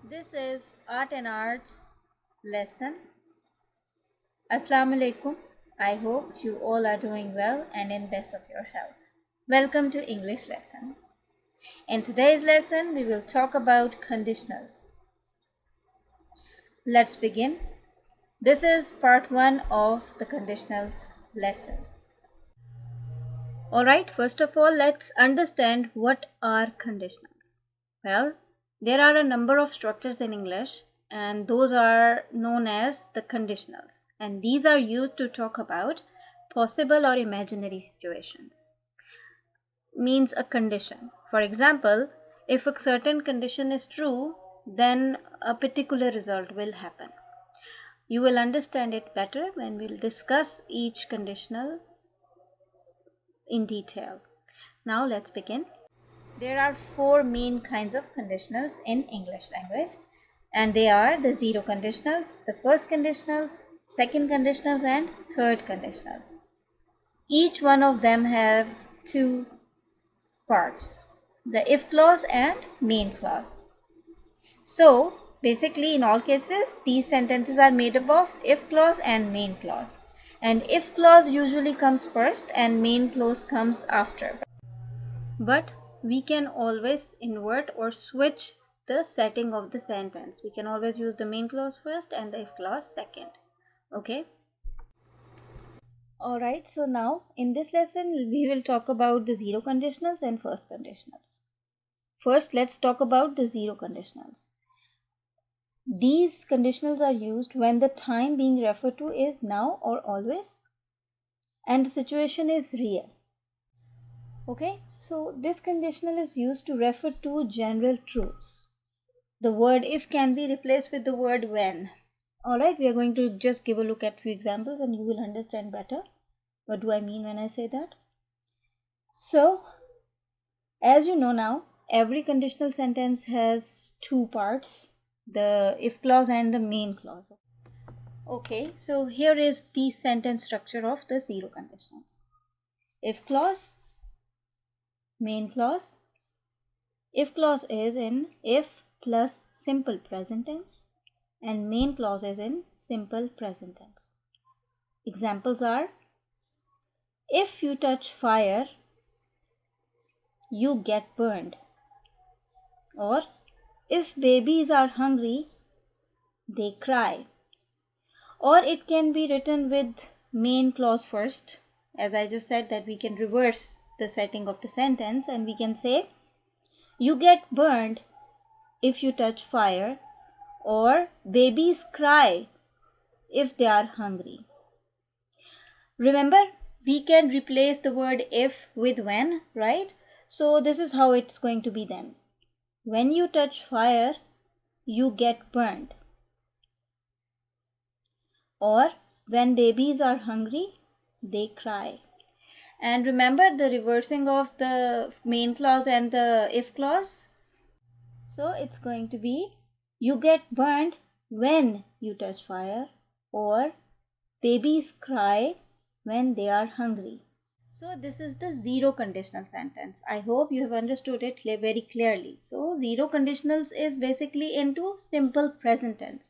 This is Art and Arts lesson. Assalamu alaikum. I hope you all are doing well and in best of your health. Welcome to English lesson. In today's lesson, we will talk about conditionals. Let's begin. This is part 1 of the conditionals lesson. Alright, first of all, let's understand what are conditionals. Well, there are a number of structures in English, and those are known as the conditionals, and these are used to talk about possible or imaginary situations. Means a condition. For example, if a certain condition is true, then a particular result will happen. You will understand it better when we'll discuss each conditional in detail. Now let's begin. There are 4 main kinds of conditionals in English language, and they are the zero conditionals, the first conditionals, second conditionals, and third conditionals. Each one of them have 2 parts, the if clause and main clause. So basically in all cases these sentences are made up of if clause and main clause, and if clause usually comes first and main clause comes after. But we can always invert or switch the setting of the sentence. We can always use the main clause first and the if clause second. Okay. Alright, so now in this lesson we will talk about the zero conditionals and first conditionals. First, let's talk about the zero conditionals. These conditionals are used when the time being referred to is now or always and the situation is real. Okay, so this conditional is used to refer to general truths. The word if can be replaced with the word when. Alright, we are going to just give a look at few examples and you will understand better what do I mean when I say that. So, as you know now, every conditional sentence has 2 parts, the if clause and the main clause. Okay, so here is the sentence structure of the zero conditionals. If clause, main clause. If clause is in if plus simple present tense and main clause is in simple present tense. Examples are: if you touch fire, you get burned. Or if babies are hungry, they cry. Or it can be written with main clause first. As I just said that we can reverse the setting of the sentence and we can say you get burned if you touch fire, or babies cry if they are hungry. Remember, we can replace the word if with when, right? So this is how it's going to be then. When you touch fire, you get burned. Or when babies are hungry, they cry. And remember the reversing of the main clause and the if clause. So it's going to be you get burned when you touch fire, or babies cry when they are hungry. So this is the zero conditional sentence. I hope you have understood it very clearly. So zero conditionals is basically into simple present tense.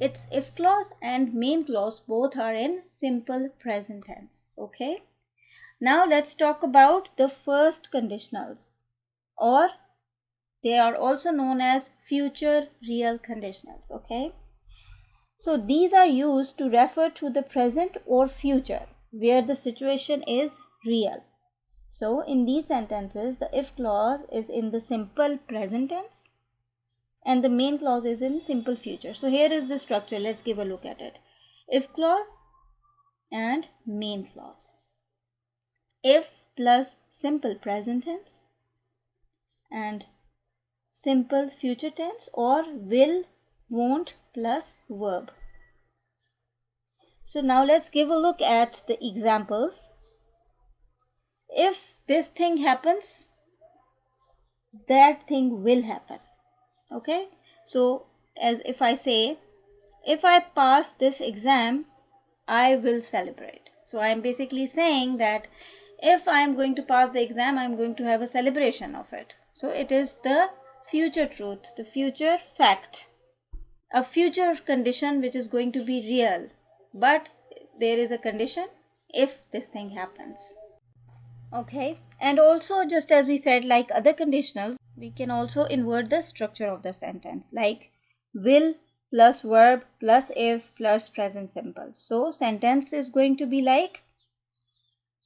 Its if clause and main clause both are in simple present tense. Okay. Now let's talk about the first conditionals, or they are also known as future real conditionals. Okay. So these are used to refer to the present or future where the situation is real. So in these sentences, the if clause is in the simple present tense and the main clause is in simple future. So here is the structure. Let's give a look at it. If clause and main clause. If plus simple present tense and simple future tense, or will, won't plus verb. So now let's give a look at the examples. If this thing happens, that thing will happen. Okay, so as if I say, if I pass this exam, I will celebrate. So I am basically saying that if I am going to pass the exam, I am going to have a celebration of it. So it is the future truth, the future fact, a future condition which is going to be real, but there is a condition if this thing happens. Okay, and also just as we said, like other conditionals, we can also invert the structure of the sentence, like will plus verb plus if plus present simple. So sentence is going to be like,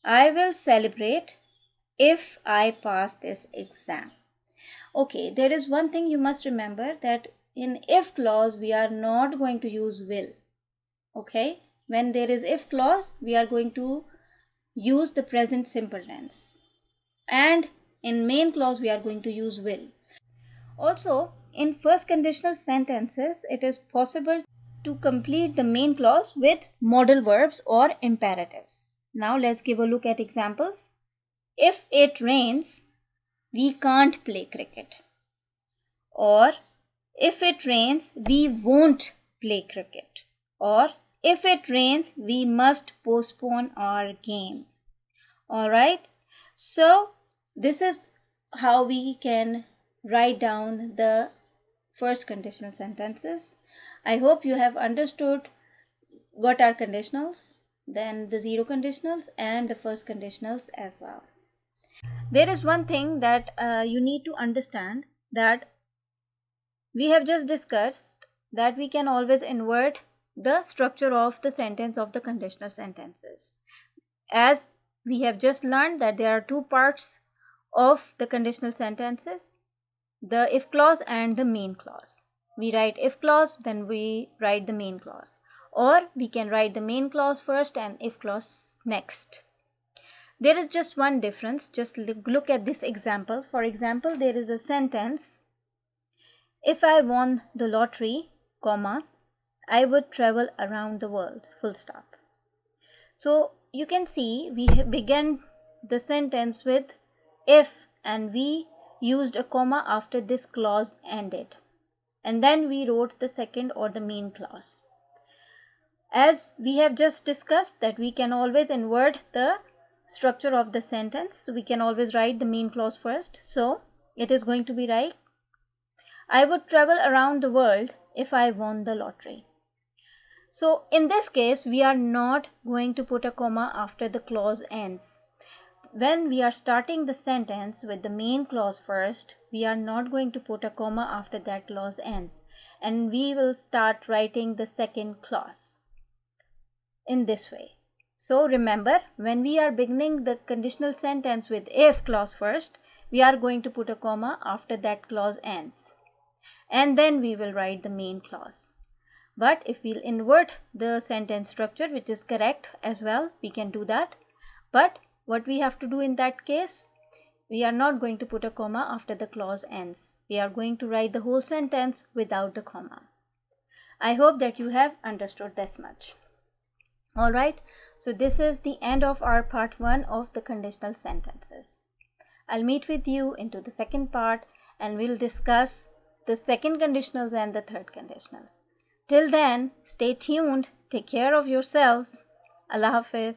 I will celebrate if I pass this exam. Okay, there is one thing you must remember, that in if clause we are not going to use will. Okay, when there is if clause we are going to use the present simple tense, and in main clause we are going to use will. Also, in first conditional sentences it is possible to complete the main clause with modal verbs or imperatives. Now let's give a look at examples. If it rains, we can't play cricket. Or if it rains, we won't play cricket. Or if it rains, we must postpone our game. Alright, so this is how we can write down the first conditional sentences. I hope you have understood what are conditionals, then the zero conditionals and the first conditionals as well. There is one thing that you need to understand, that we have just discussed that we can always invert the structure of the sentence of the conditional sentences. As we have just learned that there are two parts of the conditional sentences, the if clause and the main clause. We write if clause, then we write the main clause, or we can write the main clause first and if clause next. There is just one difference. Just look at this example. For example, there is a sentence, if I won the lottery, comma, I would travel around the world, full stop. So you can see we began the sentence with if, and we used a comma after this clause ended, and then we wrote the second or the main clause. As we have just discussed that we can always invert the structure of the sentence, so we can always write the main clause first. So it is going to be like, I would travel around the world if I won the lottery. So in this case we are not going to put a comma after the clause ends. When we are starting the sentence with the main clause first, we are not going to put a comma after that clause ends, and we will start writing the second clause in this way. So remember, when we are beginning the conditional sentence with if clause first, we are going to put a comma after that clause ends, and then we will write the main clause. But if we'll invert the sentence structure, which is correct as well, we can do that. But what we have to do in that case, we are not going to put a comma after the clause ends. We are going to write the whole sentence without the comma. I hope that you have understood this much. Alright, so this is the end of our part 1 of the conditional sentences. I'll meet with you into the second part, and we'll discuss the second conditionals and the third conditionals. Till then, stay tuned, take care of yourselves. Allah Hafiz.